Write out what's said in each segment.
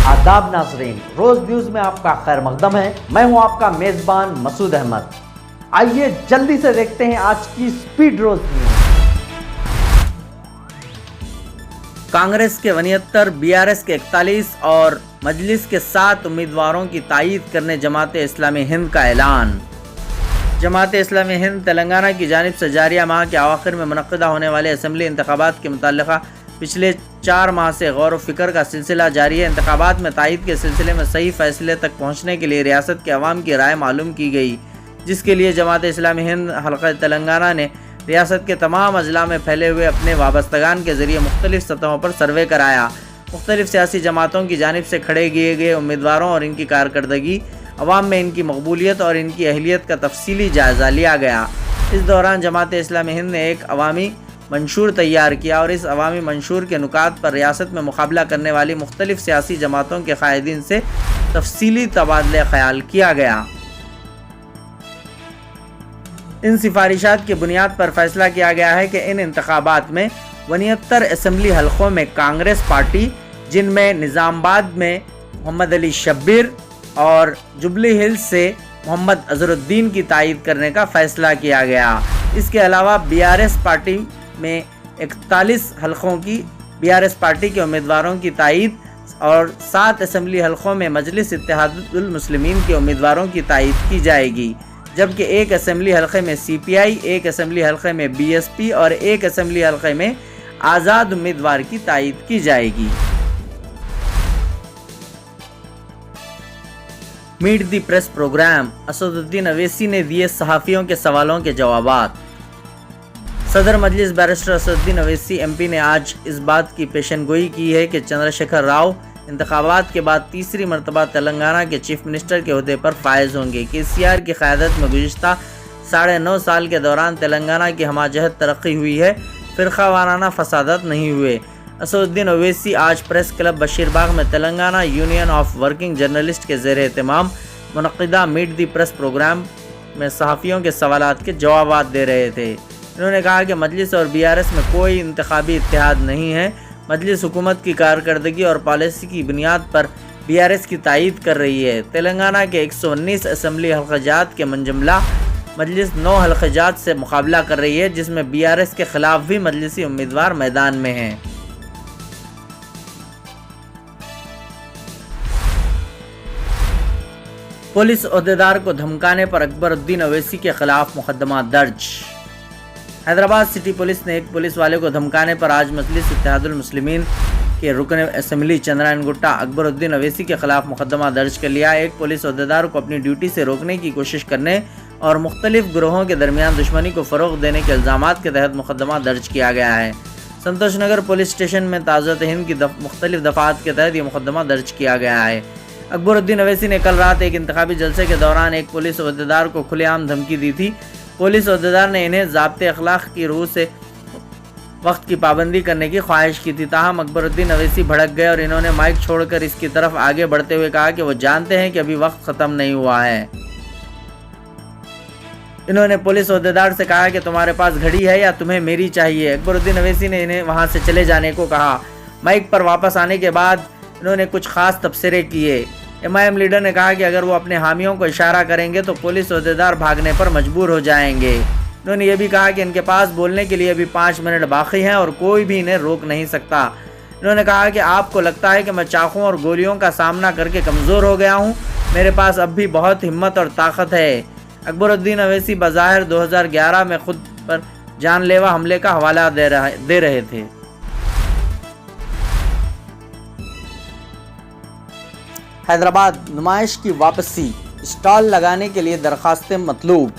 आदाब नाज़रीन, रोज न्यूज में आपका खैर मकदम है। मैं हूं आपका मेजबान मसूद अहमद। आइए जल्दी से देखते हैं आज की स्पीड रोज न्यूज। कांग्रेस के 79, बीआरएस के 41 और मजलिस के 7 उम्मीदवारों की तायीद करने जमात इस्लामी हिंद का ऐलान। जमात इस्लामी हिंद तेलंगाना की जानिब से जारिया माह के आखिर में मुनक़्क़िदा होने वाले असम्बली इंतखाबात के मुताल्लिक़ पिछले 4 माह से गौर व फिक्र का सिलसिला जारी है। इंतखाबात में तायीद के सिलसिले में सही फैसले तक पहुँचने के लिए रियासत के अवाम की राय मालूम की गई, जिसके लिए जमात इस्लामी हिंद हल्का तेलंगाना ने रियासत के तमाम अजला में फैले हुए अपने वाबस्तगान के ज़रिए मुख्तलिफ सतहों पर सर्वे कराया। मुख्तलिफ सियासी जमातों की जानिब से खड़े किए गए उम्मीदवारों और इनकी कारकर्दगी, अवाम में इनकी मकबूलियत और इनकी अहलियत का तफसीली जायज़ा लिया गया। इस दौरान जमात इस्लामी हिंद ने एक अवामी मंशूर तैयार किया और इस अवामी मंशूर के नुकात पर रियासत में मुकाबला करने वाली मुख्तलिफ सियासी जमातों के कायदीन से तफसीली तबादला ख्याल किया गया। इन सिफारिशात की बुनियाद पर फैसला किया गया है कि इन इंतखाबात में 69 असम्बली हलकों में कांग्रेस पार्टी, जिनमें निज़ामाबाद में मोहम्मद अली शब्बीर और जुबली हिल्स से मोहम्मद अजहरुद्दीन की तायीद करने का फ़ैसला किया गया। इसके अलावा बीआरएस पार्टी में 41 हलकों की बीआरएस पार्टी के उम्मीदवारों की तायीद और 7 असम्बली हलकों में मजलिस इत्तेहादुल मुस्लिमीन के उम्मीदवारों की तायीद की जाएगी, जबकि एक असम्बली हलक़े में सीपीआई, एक असम्बली हलक़े में बीएसपी और एक असम्बली हलक़े में आज़ाद उम्मीदवार की तायीद की जाएगी। मीट दी प्रेस प्रोग्राम, असदुद्दीन अवैसी ने दिए सहाफ़ियों के सवालों के जवाबात। सदर मजलिस बैरिस्टर असदुद्दीन अवैसी एमपी ने आज इस बात की पेशनगोई की है कि चंद्रशेखर राव इंतखाबात के बाद तीसरी मरतबा तेलंगाना के चीफ मिनिस्टर के ओहदे पर फायज होंगे। केसीआर की क़यादत में गुज़िश्ता 9.5 साल के दौरान तेलंगाना की हमाजहत तरक्की हुई है, फ़िरक़ा वाराना फसादात नहीं हुए। असदुद्दीन अवैसी आज प्रेस क्लब बशीरबाग में Telangana union of working journalist के ज़ेर एहतमाम मुनक़्क़िदा मीट दी प्रेस प्रोग्राम में सहाफ़ियों के सवालात के जवाब दे रहे थे। इन्होंने कहा कि मजलिस और बीआरएस में कोई इंतखाबी इत्तेहाद नहीं है। मजलिस हुकूमत की कारकर्दगी और पॉलिसी की बुनियाद पर बीआरएस की तायीद कर रही है। तेलंगाना के 119 असम्बली हल्क़ाजात के मंजमला मजलिस 9 हल्क़ाजात से मुकाबला कर रही है, जिसमें बीआरएस के ख़िलाफ़ भी मजलिसी उम्मीदवार मैदान में हैं। पुलिस ओहदेदार को धमकाने पर अकबरुद्दीन अवैसी के खिलाफ मुकदमा दर्ज। हैदराबाद सिटी पुलिस ने एक पुलिस वाले को धमकाने पर आज मजलिस इत्तेहादुल मुस्लिमीन के रुकन असम्बली चंद्रायन गुट्टा अकबरुद्दीन अवैसी के खिलाफ मुकदमा दर्ज कर लिया। एक पुलिस ओहदेदार को अपनी ड्यूटी से रोकने की कोशिश करने और मुख्तलिफ ग्रोहों के दरमियान दुश्मनी को फ़रोग़ देने के इल्ज़ामात के तहत मुकदमा दर्ज किया गया है। संतोष नगर पुलिस स्टेशन में ताज़त हिंद की मुख्तलिफ दफ़ात के तहत ये मुकदमा दर्ज किया गया है। अकबरुद्दीन अवैसी ने कल रात एक इंतखाबी जलसे के दौरान एक पुलिस ओहदेदार को खुलेआम धमकी दी थी। पुलिस ओहदेदार ने इन्हें ज़ाब्ते अखलाक की रूह से वक्त की पाबंदी करने की ख्वाहिश की थी। ताहम अकबरुद्दीन अवैसी भड़क गए और इन्होंने माइक छोड़कर इसकी तरफ आगे बढ़ते हुए कहा कि वो जानते हैं कि अभी वक्त ख़त्म नहीं हुआ है। इन्होंने पुलिस ओहदेदार से कहा कि तुम्हारे पास घड़ी है या तुम्हें मेरी चाहिए। अकबरुद्दीन अवैसी ने इन्हें वहाँ से चले जाने को कहा। माइक पर वापस आने के बाद इन्होंने कुछ ख़ास तबसरे किए। एमआईएम लीडर ने कहा कि अगर वो अपने हामियों को इशारा करेंगे तो पुलिस ओहदेदार भागने पर मजबूर हो जाएंगे। इन्होंने ये भी कहा कि इनके पास बोलने के लिए अभी 5 मिनट बाकी हैं और कोई भी इन्हें रोक नहीं सकता। इन्होंने कहा कि आपको लगता है कि मैं चाकू और गोलियों का सामना करके कमज़ोर हो गया हूँ, मेरे पास अब भी बहुत हिम्मत और ताकत है। अकबरुद्दीन अवैसी बज़ाहिर 2011 में खुद पर जानलेवा हमले का हवाला दे रहे थे। हैदराबाद नुमाइश की वापसी, स्टॉल लगाने के लिए दरखास्तें मतलूब।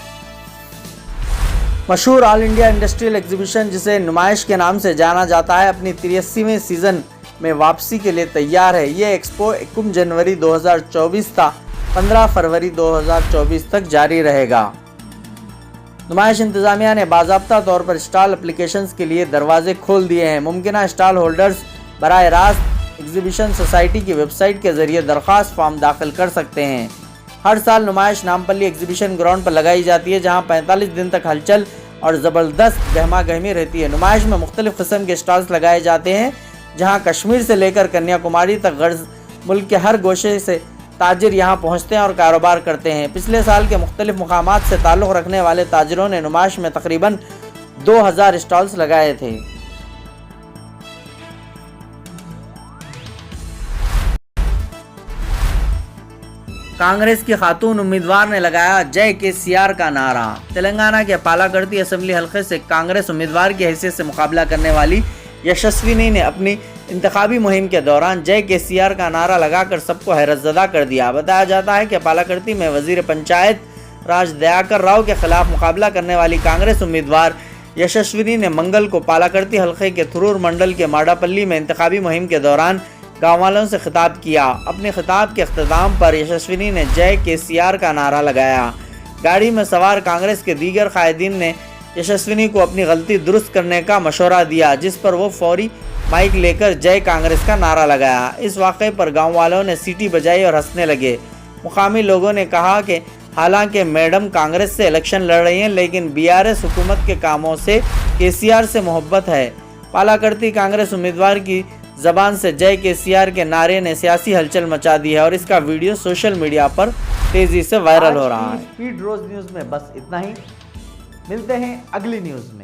मशहूर ऑल इंडिया इंडस्ट्रियल एग्जीबिशन, जिसे नुमाइश के नाम से जाना जाता है, अपनी 83वें सीज़न में वापसी के लिए तैयार है। ये एक्सपो 21 जनवरी 2024 था 15 फरवरी 2024 तक जारी रहेगा। नुमाइश इंतज़ामिया ने बाज़ाब्ता तौर पर स्टॉल एप्लीकेशंस के लिए दरवाजे खोल दिए हैं। मुमकिन स्टॉल होल्डर्स बराह रास्त एग्जीबिशन सोसाइटी की वेबसाइट के ज़रिए दरख्वास्त फॉर्म दाखिल कर सकते हैं। हर साल नुमाइश नामपल्ली एग्जीबिशन ग्राउंड पर लगाई जाती है, जहां 45 दिन तक हलचल और ज़बरदस्त गहमा गहमी रहती है। नुमाइश में मुख्तलिफ़ किस्म के स्टॉल्स लगाए जाते हैं, जहां कश्मीर से लेकर कन्याकुमारी तक ملک کے ہر گوشے سے تاجر یہاں پہنچتے ہیں اور کاروبار کرتے ہیں۔ پچھلے سال کے مختلف مقامات سے تعلق رکھنے والے تاجروں نے نمائش میں تقریباً 2000 اسٹالز لگائے تھے۔ کانگریس کی خاتون امیدوار نے لگایا جے KCR کا نعرہ۔ تلنگانہ کے پالاکرتی اسمبلی حلقے سے کانگریس امیدوار کی حیثیت سے مقابلہ کرنے والی یشسوینی نے اپنی انتخابی مہم کے دوران جے KCR کا نعرہ لگا کر سب کو حیرت زدہ کر دیا۔ بتایا جاتا ہے کہ پالاکرتی میں وزیر پنچایت راج دیاکر راؤ کے خلاف مقابلہ کرنے والی کانگریس امیدوار یشسوینی نے منگل کو پالاکرتی حلقے کے تھرور منڈل کے ماڈاپلی میں انتخابی مہم کے دوران گاؤں والوں سے خطاب کیا۔ اپنے خطاب کے اختتام پر یشسوینی نے جے KCR کا نعرہ لگایا۔ گاڑی میں سوار کانگریس کے دیگر قائدین نے یشسوینی کو اپنی غلطی درست کرنے کا مشورہ دیا، جس پر وہ فوری مائک لے کر جے کانگریس کا نعرہ لگایا۔ اس واقعے پر گاؤں والوں نے سیٹی بجائی اور ہنسنے لگے۔ مقامی لوگوں نے کہا کہ حالانکہ میڈم کانگریس سے الیکشن لڑ رہی ہیں، لیکن BRS حکومت کے کاموں سے KCR سے محبت ہے۔ پالاکرتی کانگریس امیدوار کی زبان سے جے KCR کے نعرے نے سیاسی ہلچل مچا دی ہے اور اس کا ویڈیو سوشل میڈیا پر تیزی سے وائرل ہو رہا ہے۔ اسپیڈ روز نیوز میں بس اتنا ہی، ملتے ہیں اگلی نیوز میں۔